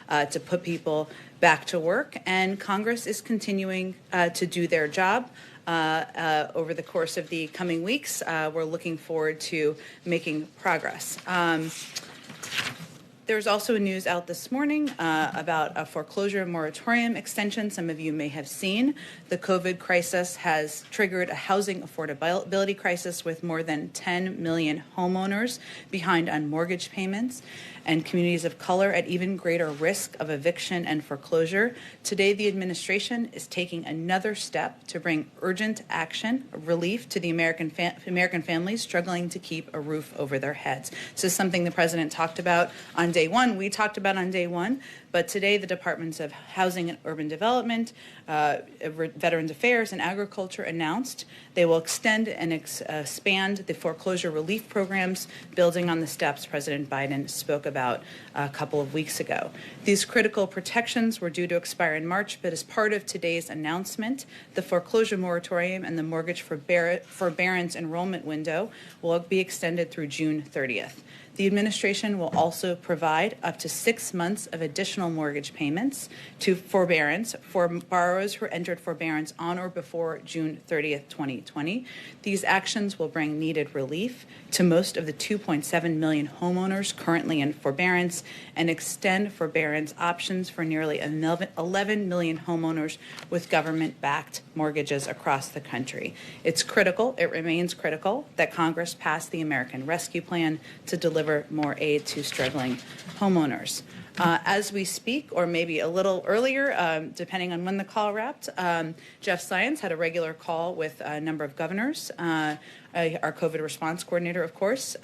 to put people back to work, and Congress is continuing to do their job. Over the course of the coming weeks, we're looking forward to making progress. There's also news out this morning about a foreclosure moratorium extension. Some of you may have seen. The COVID crisis has triggered a housing affordability crisis with more than 10 million homeowners behind on mortgage payments and communities of color at even greater risk of eviction and foreclosure. Today, the administration is taking another step to bring urgent action, relief to the American families struggling to keep a roof over their heads. This is something the president talked about on day one. We talked about on day one, but today the Departments of Housing and Urban Development, Veterans Affairs, and Agriculture announced they will extend and expand the foreclosure relief programs, building on the steps President Biden spoke about a couple of weeks ago. These critical protections were due to expire in March, but as part of today's announcement, the foreclosure moratorium and the mortgage forbearance enrollment window will be extended through June 30th. The administration will also provide up to 6 months of additional mortgage payments to forbearance for borrowers who entered forbearance on or before June 30th, 2020. These actions will bring needed relief to most of the 2.7 million homeowners currently in forbearance and extend forbearance options for nearly 11 million homeowners with government-backed mortgages across the country. It's critical, it remains critical, that Congress pass the American Rescue Plan to deliver more aid to struggling homeowners. As we speak, or maybe a little earlier, depending on when the call wrapped, Jeff Zients had a regular call with a number of governors, our COVID response coordinator, of course,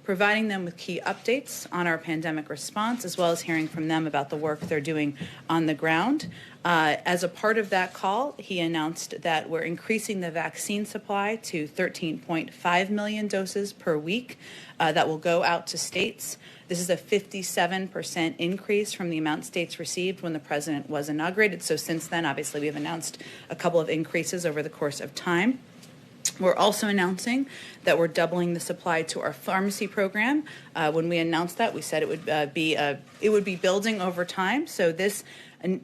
providing them with key updates on our pandemic response, as well as hearing from them about the work they're doing on the ground. As a part of that call, he announced that we're increasing the vaccine supply to 13.5 million doses per week that will go out to states. This is a 57% increase from the amount states received when the president was inaugurated. So since then, obviously, we have announced a couple of increases over the course of time. We're also announcing that we're doubling the supply to our pharmacy program. When we announced that, we said it would be building over time. So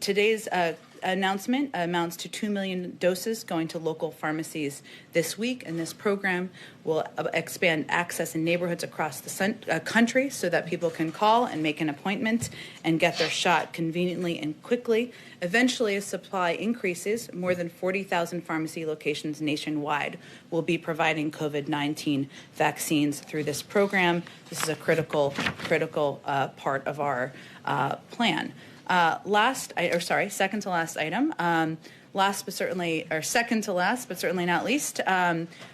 today's announcement amounts to 2 million doses going to local pharmacies this week, and this program will expand access in neighborhoods across the country so that people can call and make an appointment and get their shot conveniently and quickly. Eventually, as supply increases, more than 40,000 pharmacy locations nationwide will be providing COVID-19 vaccines through this program. This is a critical part of our plan. Second to last item. Second to last, but certainly not least,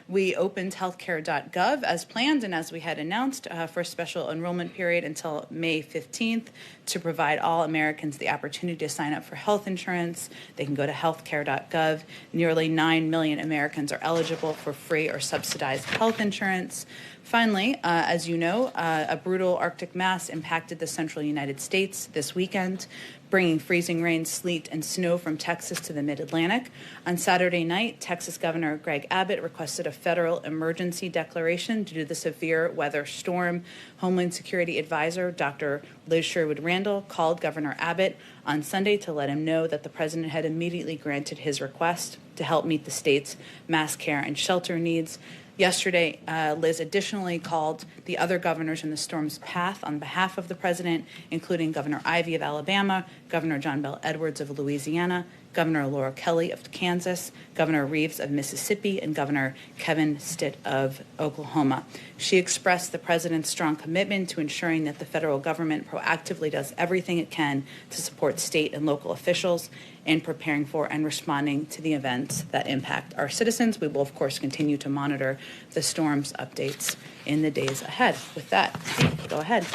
we opened healthcare.gov as planned and as we had announced for a special enrollment period until May 15th to provide all Americans the opportunity to sign up for health insurance. They can go to healthcare.gov. Nearly 9 million Americans are eligible for free or subsidized health insurance. Finally, as you know, a brutal Arctic mass impacted the central United States this weekend, bringing freezing rain, sleet, and snow from Texas to the mid-Atlantic. On Saturday night, Texas Governor Greg Abbott requested a federal emergency declaration due to the severe weather storm. Homeland Security Advisor Dr. Liz Sherwood-Randall called Governor Abbott on Sunday to let him know that the president had immediately granted his request to help meet the state's mass care and shelter needs. Yesterday, Liz additionally called the other governors in the storm's path on behalf of the president, including Governor Ivey of Alabama, Governor John Bel Edwards of Louisiana, Governor Laura Kelly of Kansas, Governor Reeves of Mississippi, and Governor Kevin Stitt of Oklahoma. She expressed the president's strong commitment to ensuring that the federal government proactively does everything it can to support state and local officials in preparing for and responding to the events that impact our citizens. We will, of course, continue to monitor the storm's updates in the days ahead. With that, Steve, go ahead.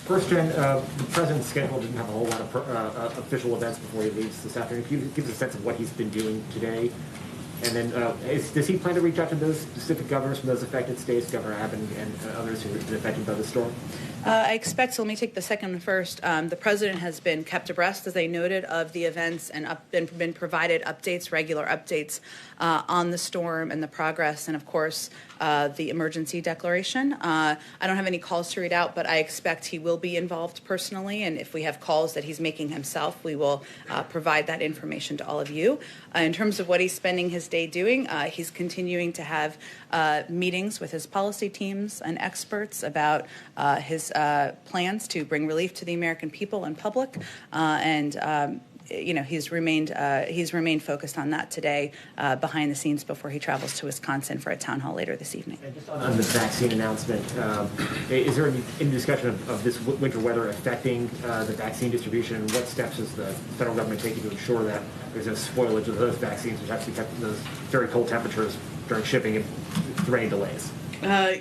First, Jen, the president's schedule didn't have a whole lot of official events before he leaves this afternoon. Can you give us a sense of what he's been doing today? And then does he plan to reach out to those specific governors from those affected states, Governor Abbott and others who have been affected by the storm? I expect, so let me take the second one first. The president has been kept abreast, as I noted, of the events and been provided updates, regular updates on the storm and the progress, and of course, the emergency declaration. I don't have any calls to read out, but I expect he will be involved personally, and if we have calls that he's making himself, we will provide that information to all of you. In terms of what he's spending his day doing, he's continuing to have meetings with his policy teams and experts about his plans to bring relief to the American people and public, and he's remained focused on that today behind the scenes before he travels to Wisconsin for a town hall later this evening. And just on the vaccine announcement, is there any discussion of this winter weather affecting the vaccine distribution, and what steps is the federal government taking to ensure that there's no spoilage of those vaccines, which have to be kept in those very cold temperatures during shipping and rain delays?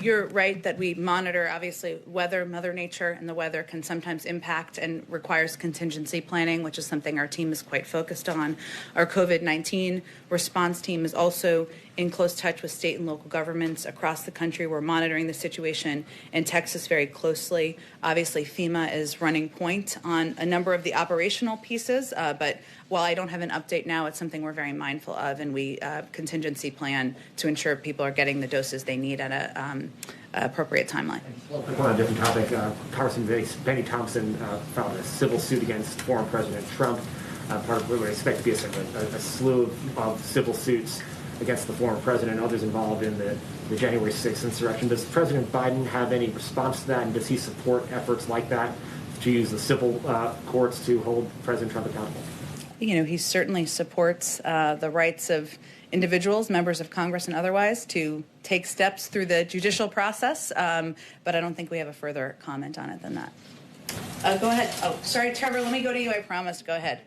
You're right that we monitor, obviously, weather, Mother Nature, and the weather can sometimes impact and requires contingency planning, which is something our team is quite focused on. Our COVID-19 response team is also in close touch with state and local governments across the country. We're monitoring the situation in Texas very closely. Obviously, FEMA is running point on a number of the operational pieces, but while I don't have an update now, it's something we're very mindful of, and we contingency plan to ensure people are getting the doses they need at an appropriate timeline. On a different topic, Congressman Benny Thompson filed a civil suit against former President Trump. Part of what we expect to be a slew of civil suits against the former president and others involved in the January 6th insurrection. Does President Biden have any response to that, and does he support efforts like that to use the civil courts to hold President Trump accountable? He certainly supports the rights of individuals, members of Congress and otherwise, to take steps through the judicial process, but I don't think we have a further comment on it than that. Go ahead. Oh, sorry, Trevor, let me go to you, I promised. Go ahead.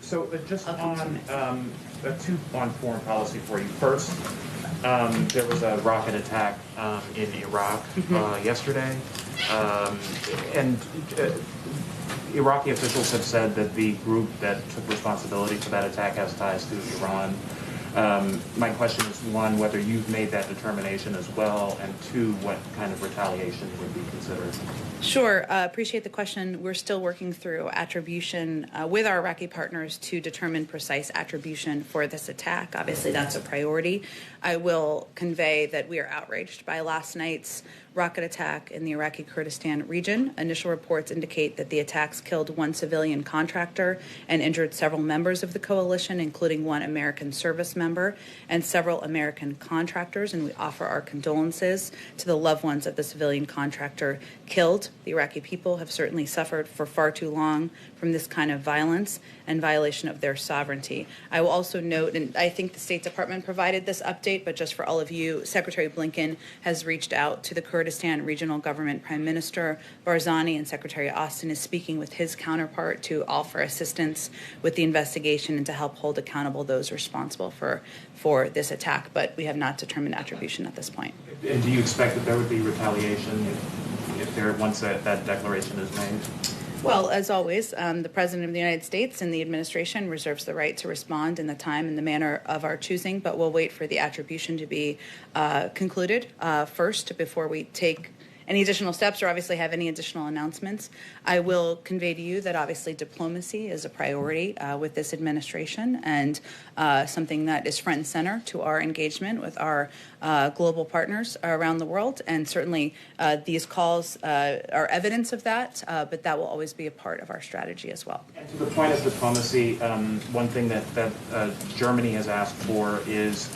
Just two on foreign policy for you. First, there was a rocket attack in Iraq yesterday, and Iraqi officials have said that the group that took responsibility for that attack has ties to Iran. My question is, one, whether you've made that determination as well, and two, what kind of retaliation would be considered? Sure. Appreciate the question. We're still working through attribution with our Iraqi partners to determine precise attribution for this attack. Obviously, that's a priority. I will convey that we are outraged by last night's rocket attack in the Iraqi Kurdistan region. Initial reports indicate that the attacks killed one civilian contractor and injured several members of the coalition, including one American service member and several American contractors, and we offer our condolences to the loved ones of the civilian contractor killed. The Iraqi people have certainly suffered for far too long from this kind of violence and violation of their sovereignty. I will also note, and I think the State Department provided this update, but just for all of you, Secretary Blinken has reached out to the Kurdistan Regional Government Prime Minister Barzani, and Secretary Austin is speaking with his counterpart to offer assistance with the investigation and to help hold accountable those responsible for this attack, but we have not determined attribution at this point. And do you expect that there would be retaliation once that declaration is made? Well, as always, the President of the United States and the administration reserves the right to respond in the time and the manner of our choosing, but we'll wait for the attribution to be concluded first before we take any additional steps or obviously have any additional announcements. I will convey to you that obviously diplomacy is a priority with this administration and something that is front and center to our engagement with our global partners around the world. And certainly these calls are evidence of that, but that will always be a part of our strategy as well. And to the point of diplomacy, one thing that Germany has asked for is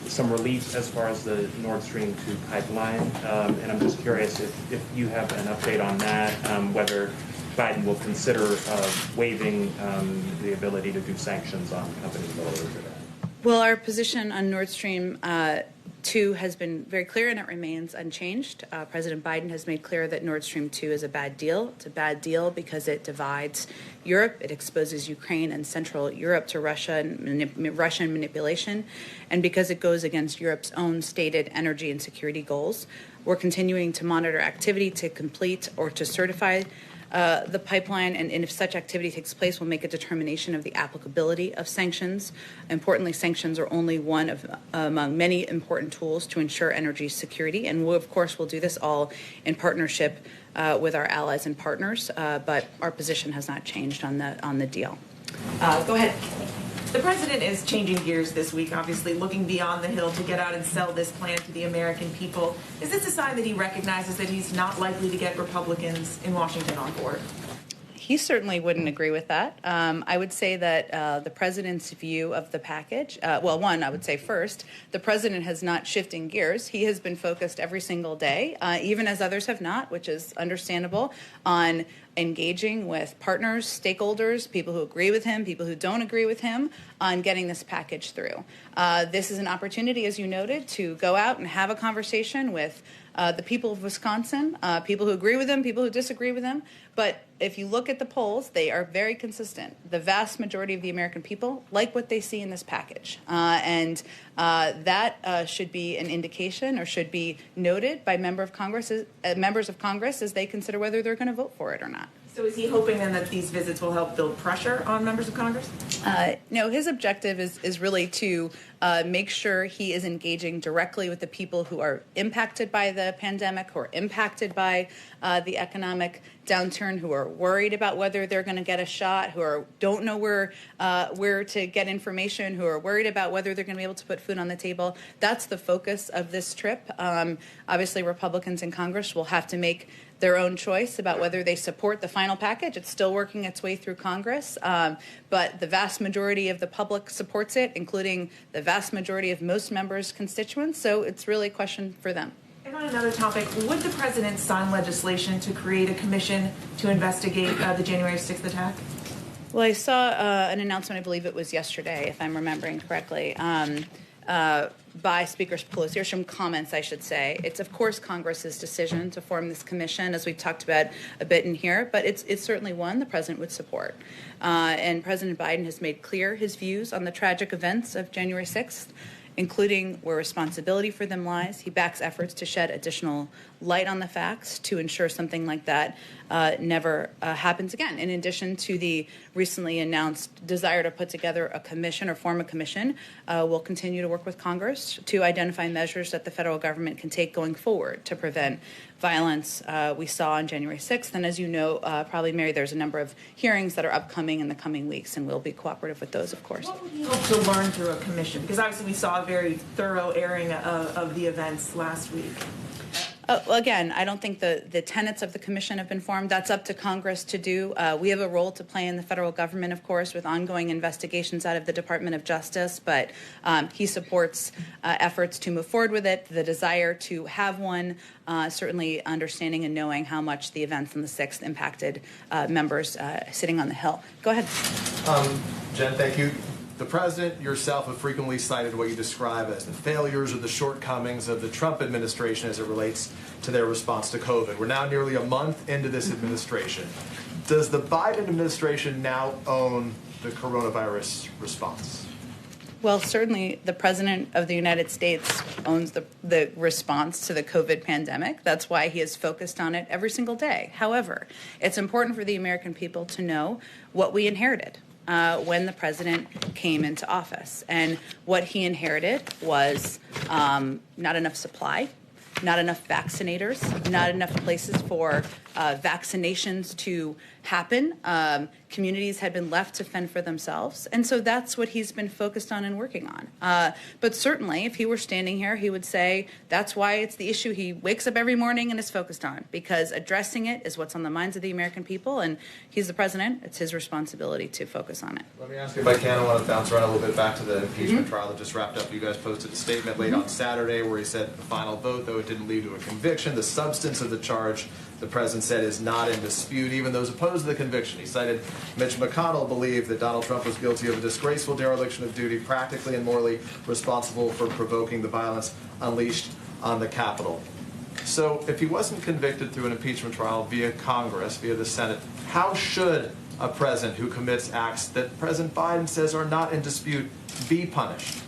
some relief as far as the Nord Stream 2 pipeline, and I'm just curious if you have an update on that, whether Biden will consider waiving the ability to do sanctions on companies related to that. Well, our position on Nord Stream 2 has been very clear, and it remains unchanged. President Biden has made clear that Nord Stream 2 is a bad deal. It's a bad deal because it divides Europe. It exposes Ukraine and Central Europe to Russian manipulation, and because it goes against Europe's own stated energy and security goals. We're continuing to monitor activity to complete or to certify the pipeline, and if such activity takes place, we'll make a determination of the applicability of sanctions. Importantly, sanctions are only one of among many important tools to ensure energy security, and we, of course, will do this all in partnership with our allies and partners. But our position has not changed on the deal. Go ahead. The president is changing gears this week, obviously looking beyond the Hill to get out and sell this plan to the American people. Is this a sign that he recognizes that he's not likely to get Republicans in Washington on board? He certainly wouldn't agree with that. I would say that the president's view of the package, one, I would say first, the president has not shifting gears. He has been focused every single day, even as others have not, which is understandable, on engaging with partners, stakeholders, people who agree with him, people who don't agree with him, on getting this package through. This is an opportunity, as you noted, to go out and have a conversation with the people of Wisconsin, people who agree with him, people who disagree with him. But if you look at the polls, they are very consistent. The vast majority of the American people like what they see in this package. And that should be an indication, or should be noted by members of Congress as they consider whether they're going to vote for it or not. So is he hoping then that these visits will help build pressure on members of Congress? No, his objective is really to make sure he is engaging directly with the people who are impacted by the pandemic, who are impacted by the economic downturn, who are worried about whether they're going to get a shot, who don't know where to get information, who are worried about whether they're going to be able to put food on the table. That's the focus of this trip. Obviously, Republicans in Congress will have to make their own choice about whether they support the final package. It's still working its way through Congress, but the vast majority of the public supports it, including the vast majority of most members' constituents, so it's really a question for them. And on another topic, would the president sign legislation to create a commission to investigate the January 6th attack? Well, I saw an announcement, I believe it was yesterday, if I'm remembering correctly, by Speaker Pelosi, or some comments, I should say. It's, of course, Congress's decision to form this commission, as we've talked about a bit in here, but it's certainly one the president would support. And President Biden has made clear his views on the tragic events of January 6th, including where responsibility for them lies. He backs efforts to shed additional light on the facts to ensure something like that never happens again. In addition to the recently announced desire to put together a commission or form a commission, we'll continue to work with Congress to identify measures that the federal government can take going forward to prevent violence we saw on January 6th. And as you know, probably, Mary, there's a number of hearings that are upcoming in the coming weeks, and we'll be cooperative with those, of course. What would you hope to learn through a commission? Because obviously we saw a very thorough airing of the events last week. Well, again, I don't think the tenets of the commission have been formed. That's up to Congress to do. We have a role to play in the federal government, of course, with ongoing investigations out of the Department of Justice, but he supports efforts to move forward with it, the desire to have one, certainly understanding and knowing how much the events on the 6th impacted members sitting on the Hill. Go ahead. Jen, thank you. The president, yourself, have frequently cited what you describe as the failures or the shortcomings of the Trump administration as it relates to their response to COVID. We're now nearly a month into this administration. Does the Biden administration now own the coronavirus response? Well, certainly the President of the United States owns the response to the COVID pandemic. That's why he is focused on it every single day. However, it's important for the American people to know what we inherited when the president came into office. And what he inherited was not enough supply, not enough vaccinators, not enough places for vaccinations to happen. Communities had been left to fend for themselves. And so that's what he's been focused on and working on. But certainly, if he were standing here, he would say that's why it's the issue he wakes up every morning and is focused on, because addressing it is what's on the minds of the American people. And he's the president. It's his responsibility to focus on it. Let me ask you, if I can, I want to bounce around a little bit back to the impeachment trial that just wrapped up. You guys posted a statement late on Saturday where he said the final vote, though it didn't lead to a conviction, the substance of the charge, the president said, is not in dispute, even those opposed to the conviction. He cited Mitch McConnell believed that Donald Trump was guilty of a disgraceful dereliction of duty, practically and morally responsible for provoking the violence unleashed on the Capitol. So if he wasn't convicted through an impeachment trial via Congress, via the Senate, how should a president who commits acts that President Biden says are not in dispute be punished?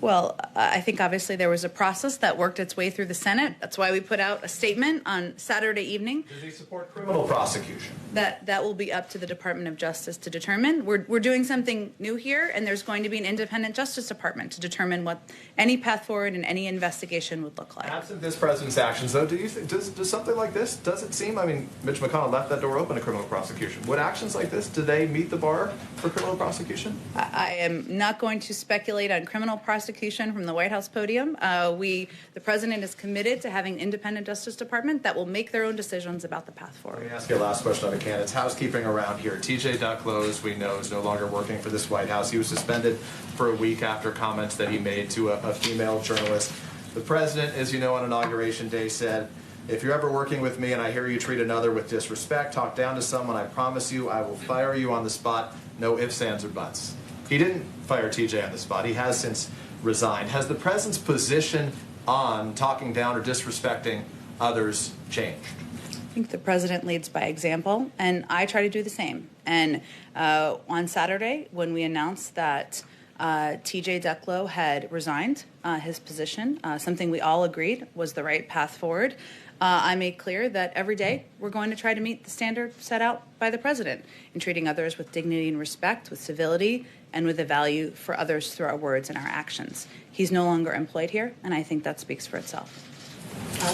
Well, I think obviously there was a process that worked its way through the Senate. That's why we put out a statement on Saturday evening. Does he support criminal prosecution? That will be up to the Department of Justice to determine. We're doing something new here, and there's going to be an independent Justice Department to determine what any path forward and any investigation would look like. Absent this president's actions, though, do you think, does something like this, does it seem, I mean, Mitch McConnell left that door open to criminal prosecution. Would actions like this, do they meet the bar for criminal prosecution? I am not going to speculate on criminal prosecution from the White House podium. The president is committed to having an independent Justice Department that will make their own decisions about the path forward. Let me ask you a last question on the candidates. Housekeeping around here. TJ Ducklow, as we know, is no longer working for this White House. He was suspended for a week after comments that he made to a female journalist. The president, as you know, on Inauguration Day said, if you're ever working with me and I hear you treat another with disrespect, talk down to someone, I promise you I will fire you on the spot. No ifs, ands, or buts. He didn't fire TJ on the spot. He has since resigned. Has the president's position on talking down or disrespecting others changed? I think the president leads by example, and I try to do the same. And on Saturday, when we announced that TJ Ducklow had resigned his position, something we all agreed was the right path forward, I made clear that every day we're going to try to meet the standard set out by the president in treating others with dignity and respect, with civility, and with a value for others through our words and our actions. He's no longer employed here, and I think that speaks for itself.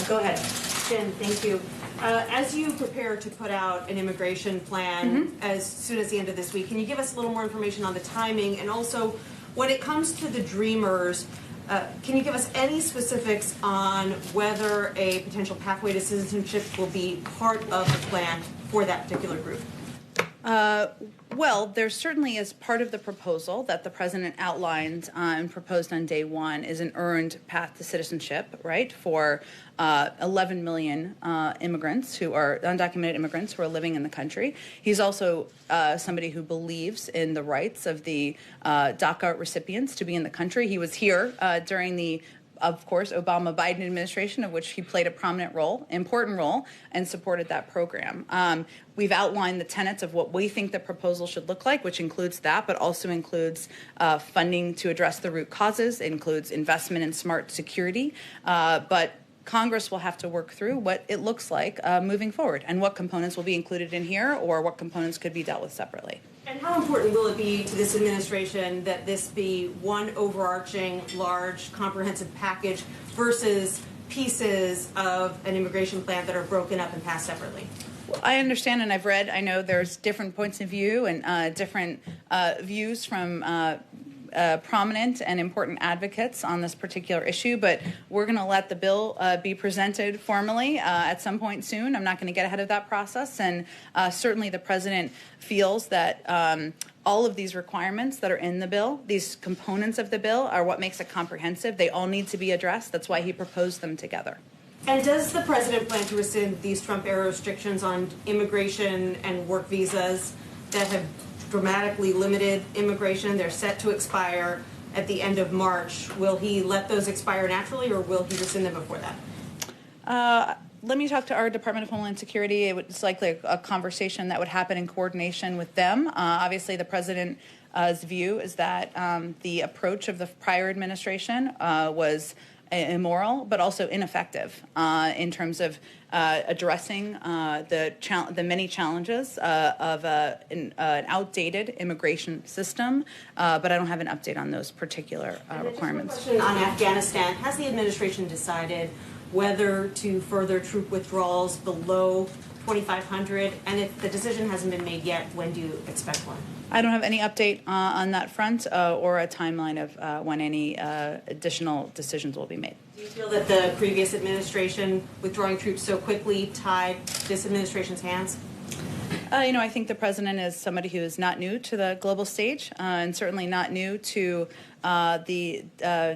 Go ahead. Jen, thank you. As you prepare to put out an immigration plan as soon as the end of this week, can you give us a little more information on the timing? And also, when it comes to the Dreamers, can you give us any specifics on whether a potential pathway to citizenship will be part of the plan for that particular group? Well, there certainly is part of the proposal that the president outlined and proposed on day one is an earned path to citizenship, right, for 11 million immigrants who are undocumented immigrants who are living in the country. He's also somebody who believes in the rights of the DACA recipients to be in the country. He was here during the of course, Obama-Biden administration, of which he played a prominent role, important role, and supported that program. We've outlined the tenets of what we think the proposal should look like, which includes that, but also includes funding to address the root causes, includes investment in smart security, but Congress will have to work through what it looks like moving forward and what components will be included in here or what components could be dealt with separately. And how important will it be to this administration that this be one overarching, large, comprehensive package versus pieces of an immigration plan that are broken up and passed separately? Well, I understand and I've read, I know there's different points of view and different views from prominent and important advocates on this particular issue, but we're going to let the bill be presented formally at some point soon. I'm not going to get ahead of that process, and certainly the president feels that all of these requirements that are in the bill, these components of the bill, are what makes it comprehensive. They all need to be addressed. That's why he proposed them together. And does the president plan to rescind these Trump-era restrictions on immigration and work visas that have dramatically limited immigration? They're set to expire at the end of March. Will he let those expire naturally, or will he rescind them before that? Let me talk to our Department of Homeland Security. It's likely a conversation that would happen in coordination with them. Obviously, the president's view is that the approach of the prior administration was immoral, but also ineffective in terms of addressing the many challenges of an outdated immigration system. But I don't have an update on those particular requirements. Just a question on Afghanistan. Has the administration decided whether to further troop withdrawals below 2,500? And if the decision hasn't been made yet, when do you expect one? I don't have any update on that front or a timeline of when any additional decisions will be made. Do you feel that the previous administration withdrawing troops so quickly tied this administration's hands? I think the president is somebody who is not new to the global stage and certainly not new to the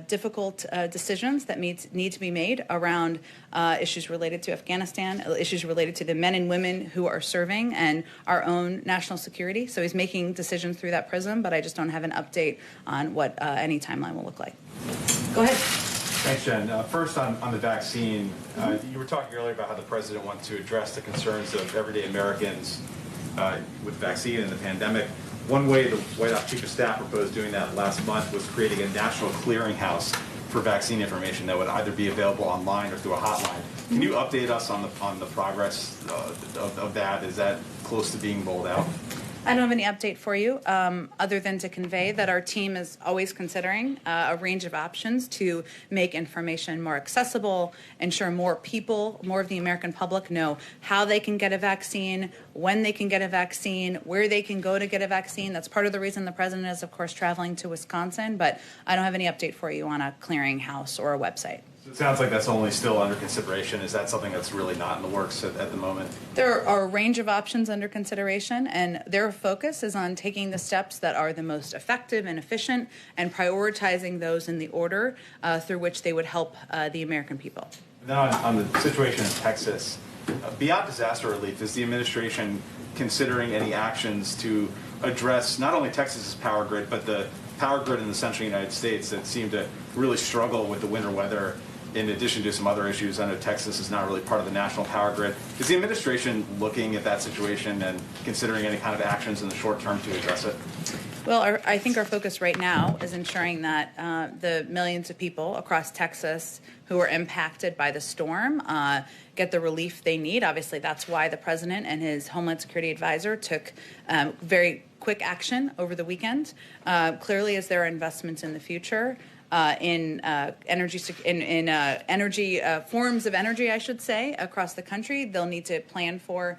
difficult decisions that need to be made around issues related to Afghanistan, issues related to the men and women who are serving, and our own national security. So he's making decisions through that prism, but I just don't have an update on what any timeline will look like. Go ahead. Thanks, Jen. First, on the vaccine, you were talking earlier about how the president wants to address the concerns of everyday Americans with vaccine and the pandemic. One way the White House Chief of Staff proposed doing that last month was creating a national clearinghouse for vaccine information that would either be available online or through a hotline. Can you update us on the progress of that? Is that close to being rolled out? I don't have any update for you other than to convey that our team is always considering a range of options to make information more accessible, ensure more people, more of the American public know how they can get a vaccine, when they can get a vaccine, where they can go to get a vaccine. That's part of the reason the president is, of course, traveling to Wisconsin, but I don't have any update for you on a clearinghouse or a website. It sounds like that's only still under consideration. Is that something that's really not in the works at the moment? There are a range of options under consideration, and their focus is on taking the steps that are the most effective and efficient and prioritizing those in the order through which they would help the American people. And then on the situation in Texas, beyond disaster relief, is the administration considering any actions to address not only Texas's power grid, but the power grid in the central United States that seem to really struggle with the winter weather? In addition to some other issues, I know Texas is not really part of the national power grid. Is the administration looking at that situation and considering any kind of actions in the short term to address it? Well, I think our focus right now is ensuring that the millions of people across Texas who are impacted by the storm get the relief they need. Obviously, that's why the president and his Homeland Security advisor took very quick action over the weekend. Clearly, as there are investments in the future, in energy forms of energy, I should say, across the country. They'll need to plan for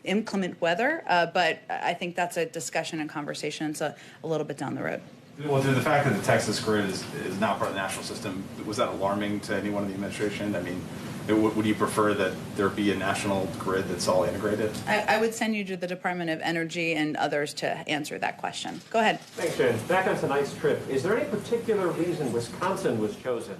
inclement weather, but I think that's a discussion and conversation. So a little bit down the road. Well, the fact that the Texas grid is not part of the national system, was that alarming to anyone in the administration? I mean, would you prefer that there be a national grid that's all integrated? I would send you to the Department of Energy and others to answer that question. Go ahead. Thanks, Jen. Back on tonight's trip, is there any particular reason Wisconsin was chosen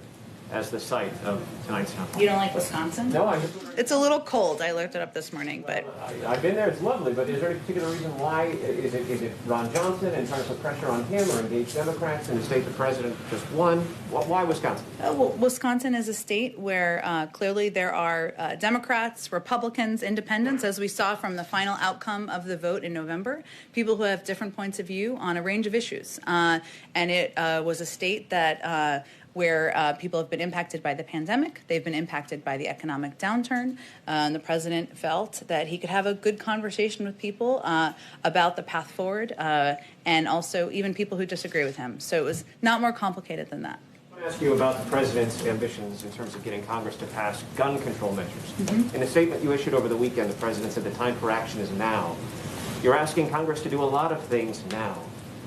as the site of tonight's conference? You don't like Wisconsin? No, I'm just It's a little cold. I looked it up this morning, but I've been there. It's lovely, but is there any particular reason why? Is it Ron Johnson and trying to put pressure on him, or engage Democrats in the state the president just won? Why Wisconsin? well, Wisconsin is a state where clearly there are Democrats, Republicans, independents, as we saw from the final outcome of the vote in November, people who have different points of view on a range of issues. And it was a state that where people have been impacted by the pandemic. They've been impacted by the economic downturn. The president felt that he could have a good conversation with people about the path forward and also even people who disagree with him. So it was not more complicated than that. I want to ask you about the president's ambitions in terms of getting Congress to pass gun control measures. In a statement you issued over the weekend, the president said the time for action is now. You're asking Congress to do a lot of things now.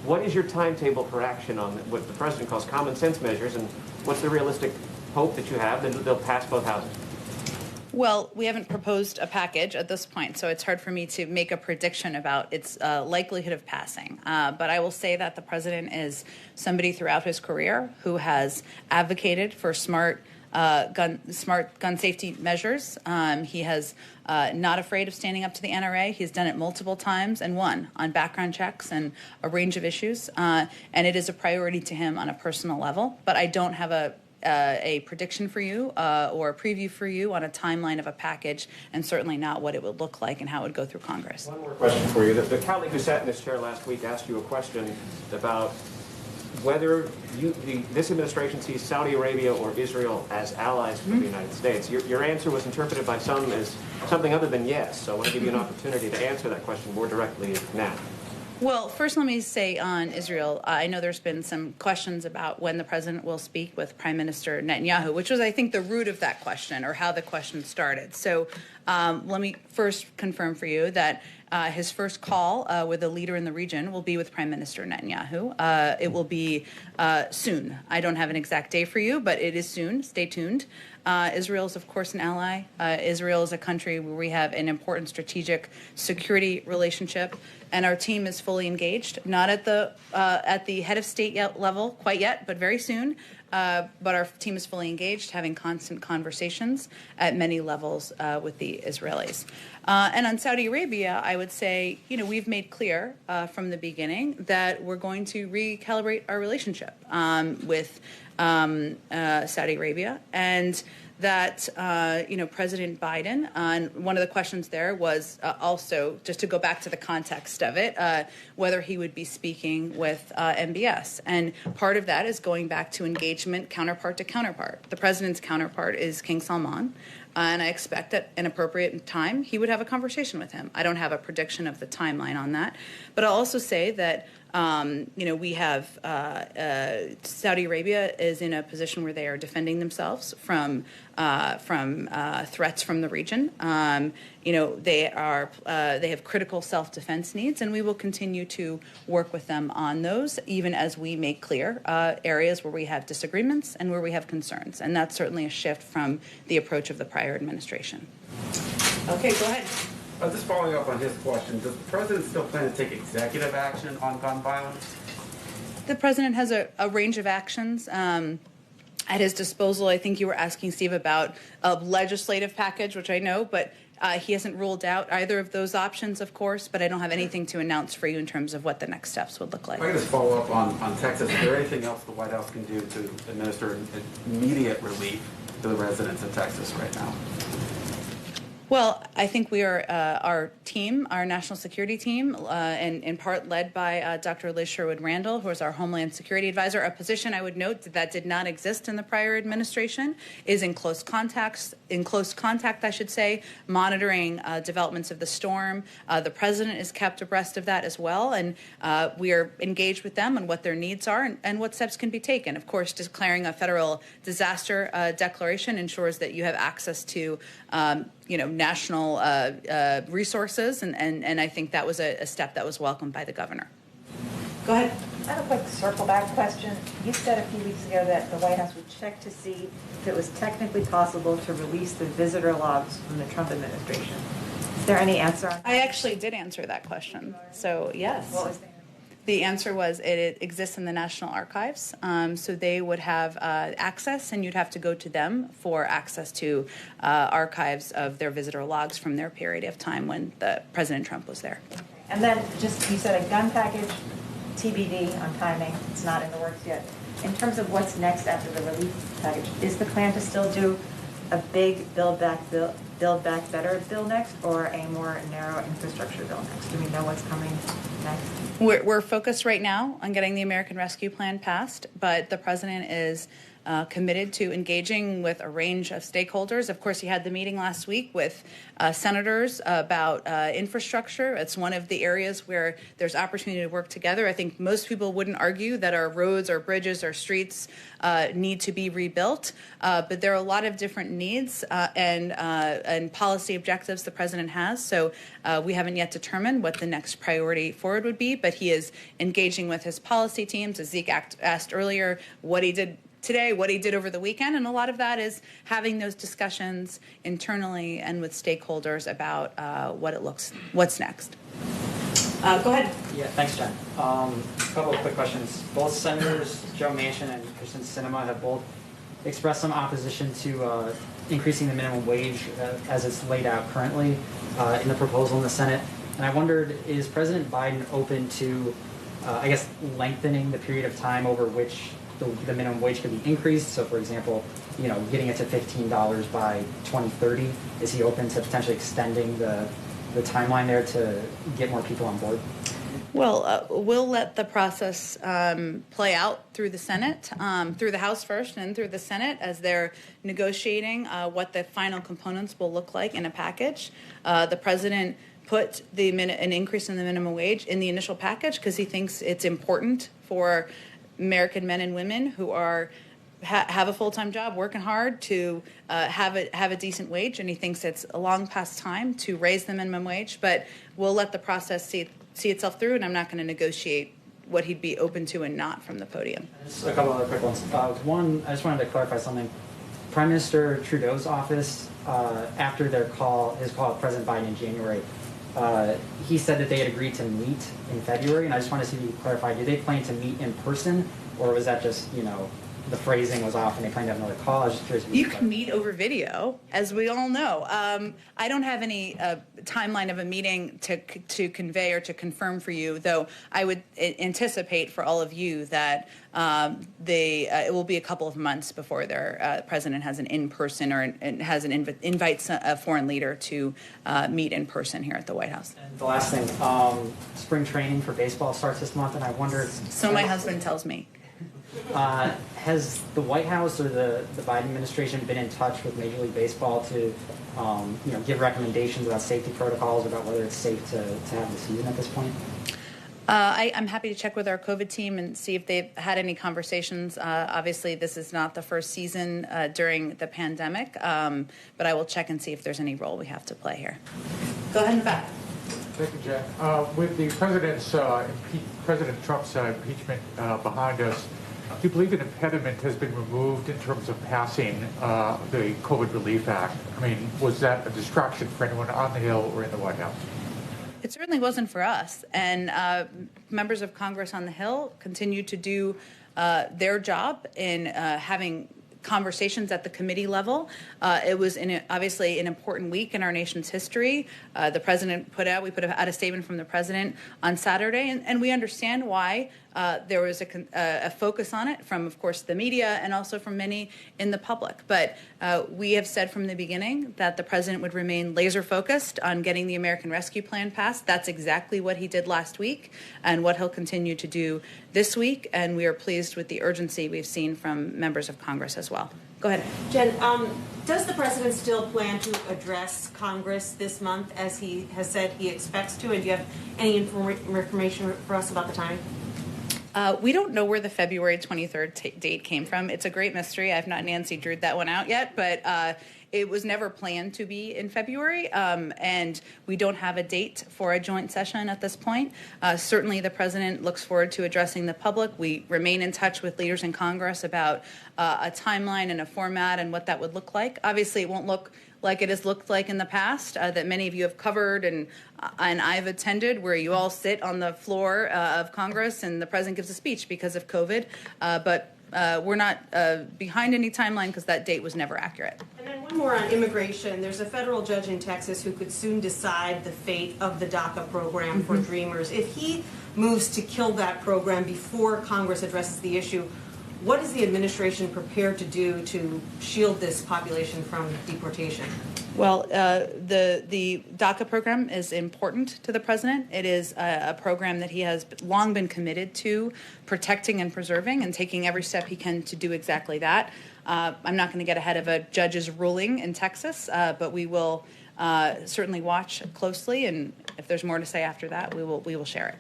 What is your timetable for action on what the president calls common sense measures, and what's the realistic hope that you have that they'll pass both houses? Well, we haven't proposed a package at this point, so it's hard for me to make a prediction about its likelihood of passing. But I will say that the president is somebody throughout his career who has advocated for smart gun safety measures. He has not afraid of standing up to the NRA. He's done it multiple times and won on background checks and a range of issues. And it is a priority to him on a personal level. But I don't have a prediction for you or a preview for you on a timeline of a package, and certainly not what it would look like and how it would go through Congress. One more question for you. The colleague who sat in this chair last week asked you a question about whether this administration sees Saudi Arabia or Israel as allies for the United States. Your answer was interpreted by some as something other than yes, so I want to give you an opportunity to answer that question more directly now. Well, first let me say on Israel, I know there's been some questions about when the president will speak with Prime Minister Netanyahu, which was, I think, the root of that question or how the question started. So let me first confirm for you that his first call with a leader in the region will be with Prime Minister Netanyahu. It will be soon. I don't have an exact day for you, but it is soon. Stay tuned. Israel is, of course, an ally. Israel is a country where we have an important strategic security relationship, and our team is fully engaged, not at the head of state level quite yet, but very soon. But our team is fully engaged, having constant conversations at many levels with the Israelis. And on Saudi Arabia, I would say, we've made clear from the beginning that we're going to recalibrate our relationship with Saudi Arabia. And that President Biden, and one of the questions there was also, just to go back to the context of it, whether he would be speaking with MBS. And part of that is going back to engagement counterpart to counterpart. The president's counterpart is King Salman. And I expect at an appropriate time he would have a conversation with him. I don't have a prediction of the timeline on that. But I'll also say that we have Saudi Arabia is in a position where they are defending themselves from threats from the region. They have critical self-defense needs, and we will continue to work with them on those, even as we make clear areas where we have disagreements and where we have concerns. And that's certainly a shift from the approach of the prior administration. Okay, go ahead. Just following up on his question, does the president still plan to take executive action on gun violence? The president has a range of actions at his disposal. I think you were asking, Steve, about a legislative package, which I know, but he hasn't ruled out either of those options, of course, but I don't have anything to announce for you in terms of what the next steps would look like. I can just follow up on Texas. Is there anything else the White House can do to administer immediate relief to the residents of Texas right now? Well, I think we are, our team, our national security team, and in part led by Dr. Liz Sherwood-Randall, who is our Homeland Security Advisor, a position I would note that did not exist in the prior administration, is in close contact, I should say, monitoring developments of the storm. The president is kept abreast of that as well, and we are engaged with them on what their needs are and what steps can be taken. Of course, declaring a federal disaster declaration ensures that you have access to national resources, and I think that was a step that was welcomed by the governor. Go ahead. I have a quick circle back question. You said a few weeks ago that the White House would check to see if it was technically possible to release the visitor logs from the Trump administration. Is there any answer on that? I actually did answer that question. So, yes. What was the answer? The answer was it exists in the National Archives, so they would have access, and you'd have to go to them for access to archives of their visitor logs from their period of time when President Trump was there. And then just, you said a gun package, TBD on timing. It's not in the works yet. In terms of what's next after the relief package, is the plan to still do a big Build Back Better bill next, or a more narrow infrastructure bill next? Do we know what's coming next? We're focused right now on getting the American Rescue Plan passed, but the president is committed to engaging with a range of stakeholders. Of course, he had the meeting last week with senators about infrastructure. It's one of the areas where there's opportunity to work together. I think most people wouldn't argue that our roads, our bridges, our streets need to be rebuilt, but there are a lot of different needs and policy objectives the president has. So we haven't yet determined what the next priority forward would be, but he is engaging with his policy teams, as Zeke asked earlier, what he did today, what he did over the weekend, and a lot of that is having those discussions internally and with stakeholders about what's next. Go ahead. Yeah, thanks, Jen. A couple of quick questions. Both Senators Joe Manchin and Kristen Sinema have both expressed some opposition to increasing the minimum wage as it's laid out currently in the proposal in the Senate. And I wondered, is President Biden open to, lengthening the period of time over which the minimum wage could be increased? So, for example, getting it to $15 by 2030. Is he open to potentially extending the timeline there to get more people on board? Well, we'll let the process play out through the Senate, through the House first, and then through the Senate as they're negotiating what the final components will look like in a package. The president put an increase in the minimum wage in the initial package because he thinks it's important for American men and women who are have a full-time job, working hard, to have a decent wage, and he thinks it's a long past time to raise the minimum wage. But we'll let the process see itself through, and I'm not going to negotiate what he'd be open to and not from the podium. Just a couple other quick ones. One, I just wanted to clarify something. Prime Minister Trudeau's office, after his call with President Biden in January, he said that they had agreed to meet in February, and I just wanted to see if you could clarify, do they plan to meet in person, or was that just, the phrasing was off and they planned to have another call. I was just curious. You can meet over video, as we all know. I don't have any timeline of a meeting to convey or to confirm for you, though I would anticipate for all of you that it will be a couple of months before their president has an in-person or invites a foreign leader to meet in person here at the White House. And the last thing, spring training for baseball starts this month, and I wonder. So my husband tells me. Has the White House or the Biden administration been in touch with Major League Baseball to give recommendations about safety protocols, about whether it's safe to have the season at this point? I'm happy to check with our COVID team and see if they've had any conversations. Obviously, this is not the first season during the pandemic, but I will check and see if there's any role we have to play here. Go ahead in the back. Thank you, Jen. With the President Trump's impeachment behind us, do you believe an impediment has been removed in terms of passing the COVID Relief Act? I mean, was that a distraction for anyone on the Hill or in the White House? It certainly wasn't for us. And members of Congress on the Hill continue to do their job in having conversations at the committee level. It was obviously an important week in our nation's history. We put out a statement from the president on Saturday, and we understand why there was a focus on it from, of course, the media and also from many in the public. But we have said from the beginning that the president would remain laser focused on getting the American Rescue Plan passed. That's exactly what he did last week and what he'll continue to do this week. And we are pleased with the urgency we've seen from members of Congress as well. Go ahead. Jen, does the president still plan to address Congress this month as he has said he expects to? And do you have any information for us about the timing? We don't know where the February 23rd date came from. It's a great mystery. I've not Nancy Drew'd that one out yet, but it was never planned to be in February, and we don't have a date for a joint session at this point. Certainly the president looks forward to addressing the public. We remain in touch with leaders in Congress about a timeline and a format and what that would look like. Obviously, it won't look like it has looked like in the past that many of you have covered and I've attended, where you all sit on the floor of Congress and the president gives a speech because of COVID. But we're not behind any timeline because that date was never accurate. And then one more on immigration. There's a federal judge in Texas who could soon decide the fate of the DACA program for Dreamers. If he moves to kill that program before Congress addresses the issue, what is the administration prepared to do to shield this population from deportation? Well, the DACA program is important to the president. It is a program that he has long been committed to protecting and preserving and taking every step he can to do exactly that. I'm not going to get ahead of a judge's ruling in Texas, but we will certainly watch closely, and if there's more to say after that, we will share it.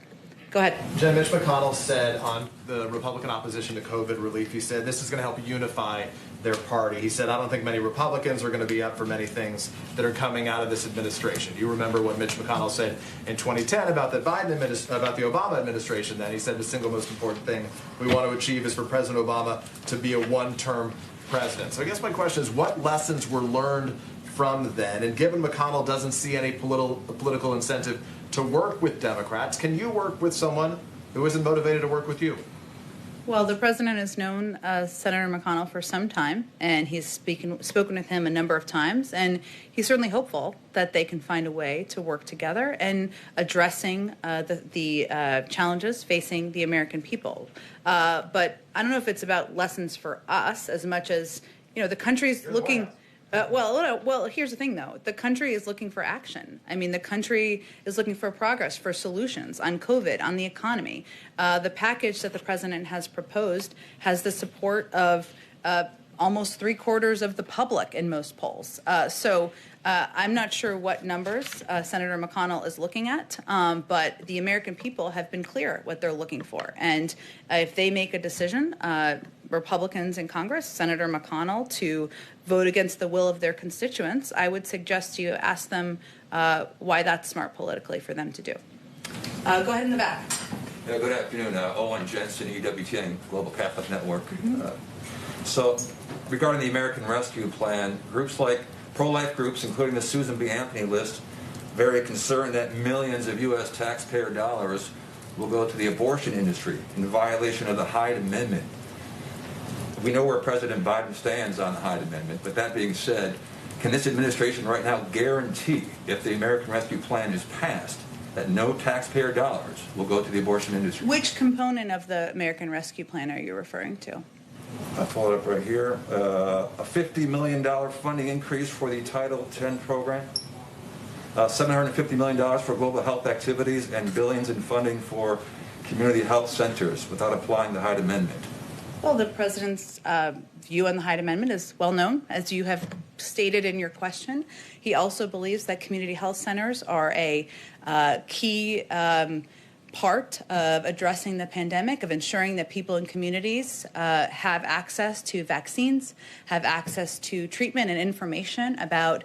Go ahead. Jen, Mitch McConnell said on the Republican opposition to COVID relief, he said this is going to help unify their party. He said, I don't think many Republicans are going to be up for many things that are coming out of this administration. You remember what Mitch McConnell said in 2010 about the Obama administration then. He said the single most important thing we want to achieve is for President Obama to be a one-term president. So I guess my question is, what lessons were learned from then? And given McConnell doesn't see any political incentive to work with Democrats, can you work with someone who isn't motivated to work with you? Well, the president has known Senator McConnell for some time, and he's spoken with him a number of times, and he's certainly hopeful that they can find a way to work together and addressing the challenges facing the American people. But I don't know if it's about lessons for us as much as, the country's looking... Well, here's the thing, though. The country is looking for action. I mean, the country is looking for progress, for solutions on COVID, on the economy. The package that the president has proposed has the support of almost 3/4 of the public in most polls. So I'm not sure what numbers Senator McConnell is looking at, but the American people have been clear what they're looking for. And if they make a decision, Republicans in Congress, Senator McConnell, to vote against the will of their constituents, I would suggest you ask them why that's smart politically for them to do. Go ahead in the back. Yeah, good afternoon. Owen Jensen, EWTN, Global Catholic Network. So regarding the American Rescue Plan, groups like pro-life groups, including the Susan B. Anthony list, very concerned that millions of U.S. taxpayer dollars will go to the abortion industry in violation of the Hyde Amendment. We know where President Biden stands on the Hyde Amendment, but that being said, can this administration right now guarantee, if the American Rescue Plan is passed, that no taxpayer dollars will go to the abortion industry? Which component of the American Rescue Plan are you referring to? I'll pull it up right here. A $50 million funding increase for the Title X program, $750 million for global health activities, and billions in funding for community health centers without applying the Hyde Amendment. Well, the president's view on the Hyde Amendment is well known, as you have stated in your question. He also believes that community health centers are a key part of addressing the pandemic, of ensuring that people in communities have access to vaccines, have access to treatment and information about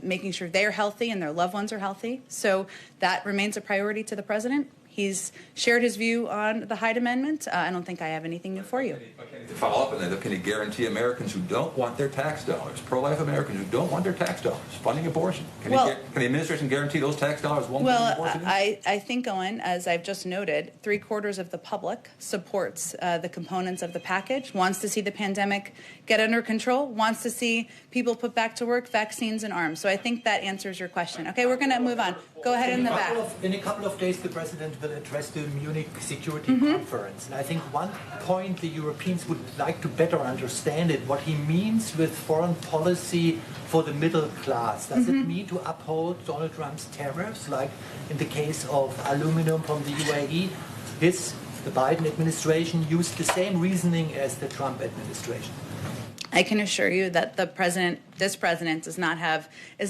making sure they're healthy and their loved ones are healthy. So that remains a priority to the president. He's shared his view on the Hyde Amendment. I don't think I have anything new for you. To follow up on that, can he guarantee Americans who don't want their tax dollars, pro-life Americans who don't want their tax dollars, funding abortion, can the administration guarantee those tax dollars won't go to abortion? I think, Owen, as I've just noted, 3/4 of the public supports the components of the package, wants to see the pandemic get under control, wants to see people put back to work, vaccines and arms. So I think that answers your question. Okay, we're going to move on. Go ahead in the back. In a couple of days, the president will address the Munich Security Conference. And I think one point the Europeans would like to better understand it, what he means with foreign policy for the middle class. Does it mean to uphold Donald Trump's tariffs, like in the case of aluminum from the UAE? The Biden administration used the same reasoning as the Trump administration. I can assure you that this president is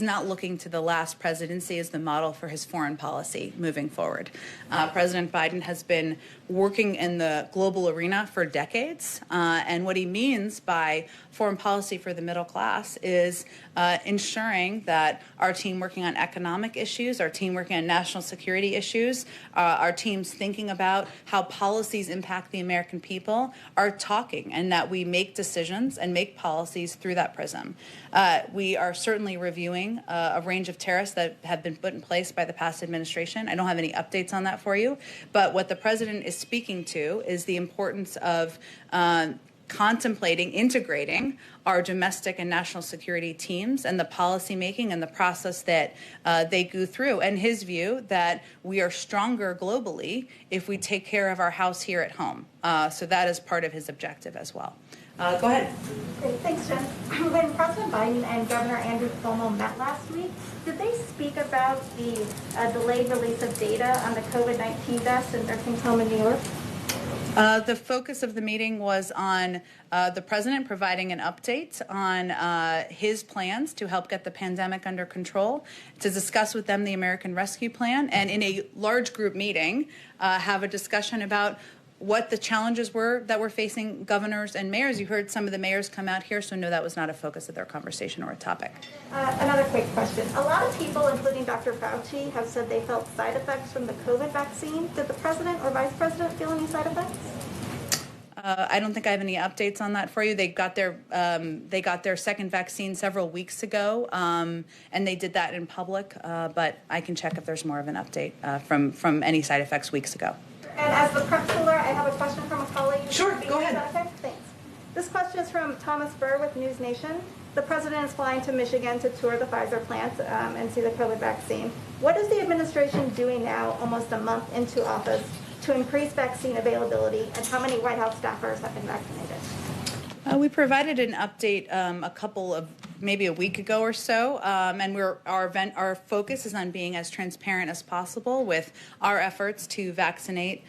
not looking to the last presidency as the model for his foreign policy moving forward. President Biden has been working in the global arena for decades, and what he means by foreign policy for the middle class is ensuring that our team working on economic issues, our team working on national security issues, our teams thinking about how policies impact the American people are talking, and that we make decisions and make policies through that prism. We are certainly reviewing a range of tariffs that have been put in place by the past administration. I don't have any updates on that for you, but what the president is speaking to is the importance of contemplating integrating our domestic and national security teams and the policy making and the process that they go through, and his view that we are stronger globally if we take care of our house here at home. So that is part of his objective as well. Go ahead. Great, thanks, Jen. When President Biden and Governor Andrew Cuomo met last week, did they speak about the delayed release of data on the COVID-19 deaths in nursing home in New York? The focus of the meeting was on the president providing an update on his plans to help get the pandemic under control, to discuss with them the American Rescue Plan, and in a large group meeting, have a discussion about what the challenges were that were facing governors and mayors. You heard some of the mayors come out here, so no, that was not a focus of their conversation or a topic. Another quick question. A lot of people, including Dr. Fauci, have said they felt side effects from the COVID vaccine. Did the president or vice president feel any side effects? I don't think I have any updates on that for you. They got their second vaccine several weeks ago, and they did that in public. But I can check if there's more of an update from any side effects weeks ago. And as the prep cooler, I have a question from a colleague. Sure, go ahead. Thanks. This question is from Thomas Burr with News Nation. The president is flying to Michigan to tour the Pfizer plant and see the COVID vaccine. What is the administration doing now, almost a month into office, to increase vaccine availability, and how many White House staffers have been vaccinated? We provided an update maybe a week ago or so, and our focus is on being as transparent as possible with our efforts to vaccinate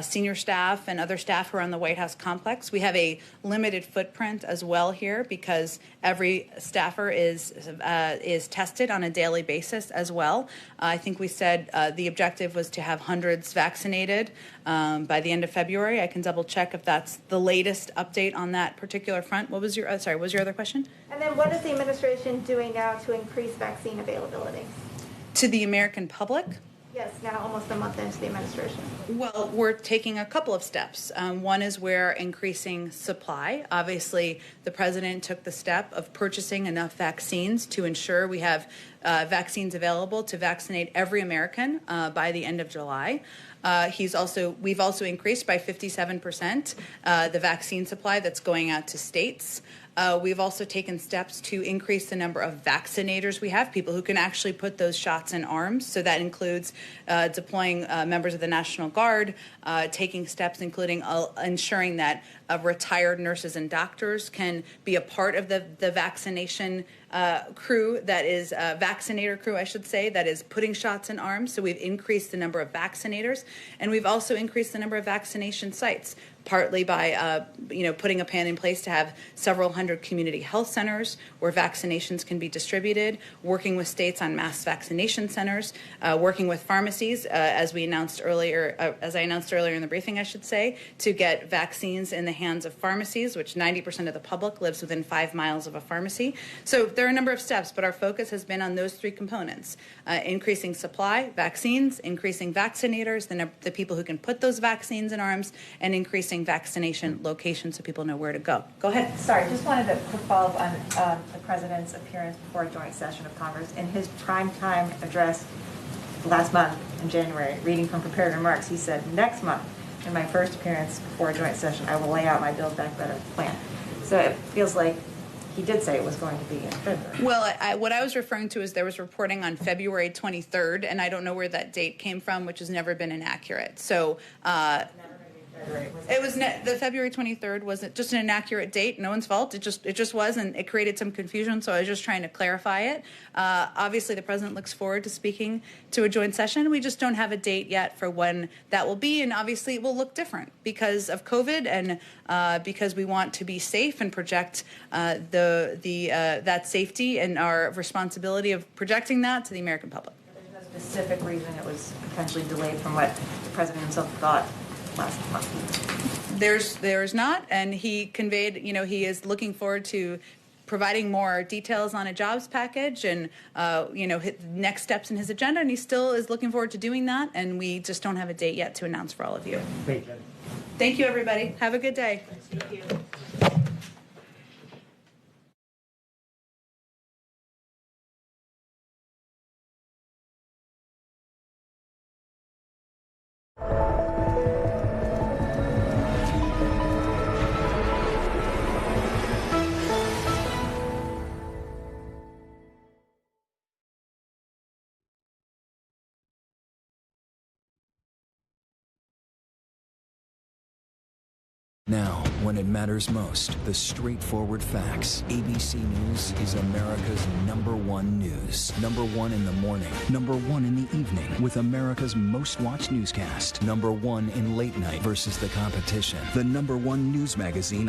senior staff and other staff who are on the White House complex. We have a limited footprint as well here because every staffer is tested on a daily basis as well. I think we said the objective was to have hundreds vaccinated by the end of February. I can double check if that's the latest update on that particular front. What was your other question? And then what is the administration doing now to increase vaccine availability? To the American public? Yes, now almost a month into the administration. Well, we're taking a couple of steps. One is we're increasing supply. Obviously, the president took the step of purchasing enough vaccines to ensure we have vaccines available to vaccinate every American by the end of July. We've also increased by 57% the vaccine supply that's going out to states. We've also taken steps to increase the number of vaccinators we have, people who can actually put those shots in arms. So that includes deploying members of the National Guard, taking steps including ensuring that retired nurses and doctors can be a part of the vaccination crew, that is vaccinator crew, I should say, that is putting shots in arms. So we've increased the number of vaccinators, and we've also increased the number of vaccination sites, partly by putting a plan in place to have several hundred community health centers where vaccinations can be distributed, working with states on mass vaccination centers, working with pharmacies, as I announced earlier in the briefing, I should say, to get vaccines in the hands of pharmacies, which 90% of the public lives within 5 miles of a pharmacy. So there are a number of steps, but our focus has been on those three components: increasing supply, vaccines, increasing vaccinators, the people who can put those vaccines in arms, and increasing vaccination locations so people know where to go. Go ahead. Sorry, just wanted a quick follow-up on the president's appearance before a joint session of Congress. In his primetime address last month in January, reading from prepared remarks, he said, "Next month, in my first appearance before a joint session, I will lay out my Build Back Better plan." So it feels like he did say it was going to be in February. Well, what I was referring to is there was reporting on February 23rd, and I don't know where that date came from, which has never been inaccurate. So it was the February 23rd wasn't just an inaccurate date. No one's fault. It just was, and it created some confusion. So I was just trying to clarify it. Obviously, the president looks forward to speaking to a joint session. We just don't have a date yet for when that will be, and obviously it will look different because of COVID and because we want to be safe and project that safety and our responsibility of projecting that to the American public. There's no specific reason it was potentially delayed from what the president himself thought last month. There's not, and he conveyed, he is looking forward to providing more details on a jobs package and, next steps in his agenda, and he still is looking forward to doing that, and we just don't have a date yet to announce for all of you. Thank you, everybody. Have a good day. Thank you. Now, when it matters most, the straightforward facts. ABC News is America's #1 news. #1 in the morning, #1 in the evening, with America's most watched newscast. #1 in late night versus the competition. The #1 news magazine.